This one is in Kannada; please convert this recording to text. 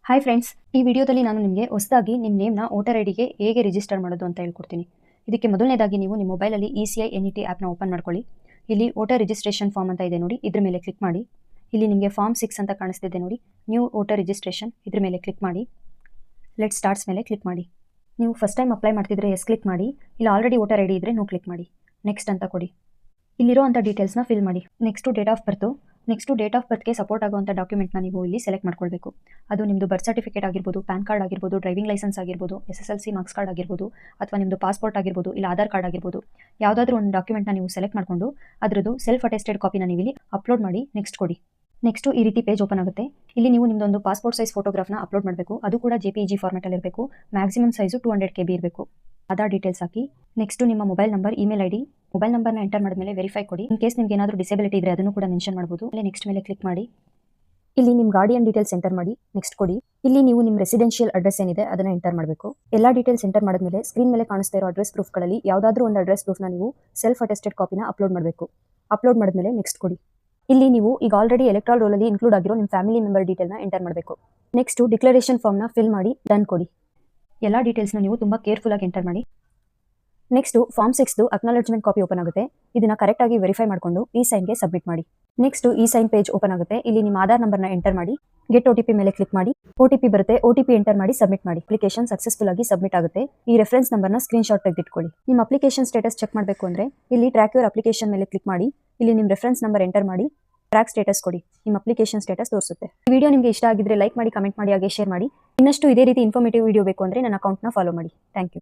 ಹಾಯ್ ಫ್ರೆಂಡ್ಸ್, ಈ ವಿಡಿಯೋದಲ್ಲಿ ನಾನು ನಿಮಗೆ ಹೊಸದಾಗಿ ನಿಮ್ಮ ನೇಮ್ನ ವೋಟರ್ ಐಡಿಗೆ ಹೇಗೆ ರಿಜಿಸ್ಟರ್ ಮಾಡೋದು ಅಂತ ಹೇಳ್ಕೊಡ್ತೀನಿ. ಇದಕ್ಕೆ ಮೊದಲನೇದಾಗಿ ನೀವು ನಿಮ್ಮ ಮೊಬೈಲಲ್ಲಿ ECI NET ಆ್ಯಪ್ನ ಓಪನ್ ಮಾಡ್ಕೊಳ್ಳಿ. ಇಲ್ಲಿ ವೋಟರ್ ರಿಜಿಸ್ಟ್ರೇಷನ್ ಫಾರ್ಮ್ ಅಂತ ಇದೆ ನೋಡಿ, ಇದ್ರ ಮೇಲೆ ಕ್ಲಿಕ್ ಮಾಡಿ. ಇಲ್ಲಿ ನಿಮಗೆ ಫಾರ್ಮ್ 6 ಅಂತ ಕಾಣಿಸ್ತಿದೆ ನೋಡಿ, ನ್ಯೂ ವೋಟರ್ ರಿಜಿಸ್ಟ್ರೇಷನ್, ಇದ್ರ ಮೇಲೆ ಕ್ಲಿಕ್ ಮಾಡಿ. ಲೆಟ್ ಸ್ಟಾರ್ಟ್ಸ್ ಮೇಲೆ ಕ್ಲಿಕ್ ಮಾಡಿ. ನೀವು ಫಸ್ಟ್ ಟೈಮ್ ಅಪ್ಲೈ ಮಾಡ್ತಿದ್ರೆ ಎಸ್ ಕ್ಲಿಕ್ ಮಾಡಿ, ಇಲ್ಲ ಆಲ್ರೆಡಿ ವೋಟರ್ ಐಡಿ ಇದ್ರೆ ನೋ ಕ್ಲಿಕ್ ಮಾಡಿ. ನೆಕ್ಸ್ಟ್ ಅಂತ ಕೊಡಿ. ಇಲ್ಲಿರೋ ಅಂಥ ಡೀಟೇಲ್ಸ್ನ ಫಿಲ್ ಮಾಡಿ. ನೆಕ್ಸ್ಟು ಡೇಟ್ ಆಫ್ ಬರ್ತ್ಗೆ ಸಪೋರ್ಟ್ ಆಗುವಂಥ ಡಾಕ್ಯುಮೆಂಟ್ನ ನೀವು ಇಲ್ಲಿ ಸೆಲೆಕ್ಟ್ ಮಾಡ್ಕೊಳ್ಬೇಕು. ಅದು ನಿಮ್ಮದು ಬರ್ತ್ ಸರ್ಟಿಫಿಕೇಟ್ ಆಗಿರ್ಬೋದು, ಪ್ಯಾನ್ ಕಾರ್ಡ್ ಆಗಿರ್ಬೋದು, ಡ್ರೈವಿಂಗ್ ಲೈಸೆನ್ಸ್ ಆಗಿರ್ಬೋದು, SSLC ಮಾರ್ಕ್ಸ್ ಕಾರ್ಡ್ ಆಗಿರ್ಬೋದು, ಅಥವಾ ನಿಮ್ಮದು ಪಾಸ್ಪೋರ್ಟ್ ಆಗಿರ್ಬೋದು, ಇಲ್ಲ ಆಧಾರ್ ಕಾರ್ಡ್ ಆಗಿರ್ಬೋದು. ಯಾವುದಾದ್ರೂ ಒಂದು ಡಾಕ್ಯುಮೆಂಟ್ನ ನೀವು ಸೆಲೆಕ್ಟ್ ಮಾಡಿಕೊಂಡು ಅದರದ್ದು ಸೆಲ್ಫ್ ಅಟೆಸ್ಟೆಡ್ ಕಾಪಿನ ನೀವು ಇಲ್ಲಿ ಅಪ್ಲೋಡ್ ಮಾಡಿ ನೆಕ್ಸ್ಟ್ ಕೊಡಿ. ನೆಕ್ಸ್ಟು ಈ ರೀತಿ ಪೇಜ್ ಓಪನ್ ಆಗುತ್ತೆ. ಇಲ್ಲಿ ನೀವು ನಿಮ್ಮದೊಂದು ಪಾಸ್ಪೋರ್ಟ್ ಸೈಜ್ ಫೋಟೋಗ್ರಾಫ್ನ ಅಪ್ಲೋಡ್ ಮಾಡಬೇಕು. ಅದು ಕೂಡ JPEG ಫಾರ್ಮೆಟಲ್ಲಿ ಇರಬೇಕು. ಮ್ಯಾಕ್ಸಿಮಮ್ ಸೈಜು 200 KB ಇರಬೇಕು. ಆಧಾರ್ ಡೀಟೇಲ್ಸ್ ಹಾಕಿ. ನೆಕ್ಸ್ಟು ನಿಮ್ಮ mobile number, email ID, mobile ನಂಬರ್ನ ಎಂಟರ್ ಮಾಡಿದ್ಮೇಲೆ ವೆರಿಫೈ ಕೊಡಿ. ಇನ್ ಕೇಸ್ ನಿಮ್ಗೆ ಏನಾದರೂ ಡಿಸೇಬಿಲಿಟಿ ಇದ್ರೆ ಅದನ್ನು ಕೂಡ ಮೆನ್ಷನ್ ಮಾಡ್ಬೋದು. ಅಲ್ಲಿ ನೆಕ್ಸ್ಟ್ ಮೇಲೆ ಕ್ಲಿಕ್ ಮಾಡಿ. ಇಲ್ಲಿ ನಿಮ್ಮ ಗಾರ್ಡಿಯನ್ ಡೀಟೇಲ್ಸ್ ಎಂಟರ್ ಮಾಡಿ ನೆಕ್ಸ್ಟ್ ಕೊಡಿ. ಇಲ್ಲಿ ನೀವು ನಿಮ್ಮ ರೆಸಿಡೆನ್ಷಿಯಲ್ ಅಡ್ರೆಸ್ ಏನಿದೆ ಅದನ್ನು ಎಂಟರ್ ಮಾಡಬೇಕು. ಎಲ್ಲ ಡೀಟೇಲ್ಸ್ ಎಂಟರ್ ಮಾಡಿದ್ಮೇಲೆ ಸ್ಕ್ರೀನ್ ಮೇಲೆ ಕಾಣಿಸ್ತಾ ಇರೋ ಅಡ್ರೆಸ್ ಪ್ರೂಫ್ಗಳಲ್ಲಿ ಯಾವುದಾದ್ರೂ ಒಂದು ಅಡ್ರೆಸ್ ಪ್ರೂಫ್ನ ನೀವು ಸೆಲ್ಫ್ ಅಟೆಸ್ಟೆಡ್ ಕಾಪಿನ ಅಪ್ಲೋಡ್ ಮಾಡಬೇಕು. ಅಪ್ಲೋಡ್ ಮಾಡಿದ್ಮೇಲೆ ನೆಕ್ಸ್ಟ್ ಕೊಡಿ. ಇಲ್ಲಿ ನೀವು ಈಗ ಆಲ್ರೆಡಿ ಎಲೆಕ್ಟ್ರಾಲ್ ರೋಲಲ್ಲಿ ಇನ್ಕ್ಲೂಡ್ ಆಗಿರೋ ನಿಮ್ಮ ಫ್ಯಾಮಿಲಿ ಮೆಂಬರ್ ಡೀಟೇಲ್ನ ಎಂಟರ್ ಮಾಡಬೇಕು. ನೆಕ್ಸ್ಟು ಡಿಕ್ಲರೇಷನ್ ಫಾರ್ಮ್ನ ಫಿಲ್ ಮಾಡಿ ಡನ್ ಕೊಡಿ. ಎಲ್ಲ ಡೀಟೇಲ್ಸ್ನ ನೀವು ತುಂಬ ಕೇರ್ಫುಲ್ಲಾಗಿ ಎಂಟರ್ ಮಾಡಿ. ನೆಕ್ಸ್ಟು ಫಾರ್ಮ್ 6ದು ಅಕ್ನಾಲೆಜ್ಮೆಂಟ್ ಕಾಪಿ ಓಪನ್ ಆಗುತ್ತೆ. ಇದನ್ನ ಕರೆಕ್ಟಾಗಿ ವೆರಿಫೈ ಮಾಡಿಕೊಂಡು ಈ ಸೈನ್ಗೆ ಸಬ್ಮಿಟ್ ಮಾಡಿ. ನೆಕ್ಸ್ಟು ಈ ಸೈನ್ ಪೇಜ್ ಓಪನ್ ಆಗುತ್ತೆ. ಇಲ್ಲಿ ನಿಮ್ಮ ಆಧಾರ್ ನಂಬರ್ನ ಎಂಟರ್ ಮಾಡಿ. ಗೆಟ್ OTP ಮೇಲೆ ಕ್ಲಿಕ್ ಮಾಡಿ. OTP ಬರುತ್ತೆ. OTP ಎಂಟರ್ ಮಾಡಿ ಸಬ್ಮಿಟ್ ಮಾಡಿ. ಅಪ್ಲಿಕೇಶನ್ ಸಕ್ಸಸ್ಫುಲ್ ಆಗಿ ಸಬ್ಮಿಟ್ ಆಗುತ್ತೆ. ಈ ರೆಫರೆನ್ಸ್ ನಂಬರ್ನ ಸ್ಕ್ರೀನ್ಶಾಟ್ ತೆಗೆದಿಟ್ಕೊಳ್ಳಿ. ನಿಮ್ಮ ಅಪ್ಲಿಕೇಶನ್ ಸ್ಟೇಟಸ್ ಚೆಕ್ ಮಾಡಬೇಕು ಅಂದರೆ ಇಲ್ಲಿ ಟ್ರ್ಯಾಕ್ ಯುವರ್ ಅಪ್ಲಿಕೇಶನ್ ಮೇಲೆ ಕ್ಲಿಕ್ ಮಾಡಿ. ಇಲ್ಲಿ ನಿಮ್ಮ ರೆಫರೆನ್ಸ್ ನಂಬರ್ ಎಂಟರ್ ಮಾಡಿ ಟ್ರ್ಯಾಕ್ ಸ್ಟೇಟಸ್ ಕೊಡಿ. ನಿಮ್ಮ ಅಪ್ಲಿಕೇಶನ್ ಸ್ಟೇಟಸ್ ತೋರಿಸುತ್ತೆ. ಈ ವಿಡಿಯೋ ನಿಮಗೆ ಇಷ್ಟ ಆಗಿದ್ರೆ ಲೈಕ್ ಮಾಡಿ, ಕಮೆಂಟ್ ಮಾಡಿ, ಹಾಗೆ ಶೇರ್ ಮಾಡಿ. ಇನ್ನಷ್ಟು ಇದೇ ರೀತಿ ಇನ್ಫಾರ್ಮೇಟಿವ್ ವಿಡಿಯೋ ಬೇಕು ಅಂದರೆ ನನ್ನ ಅಕೌಂಟ್ನ ಫಾಲೋ ಮಾಡಿ. Thank you.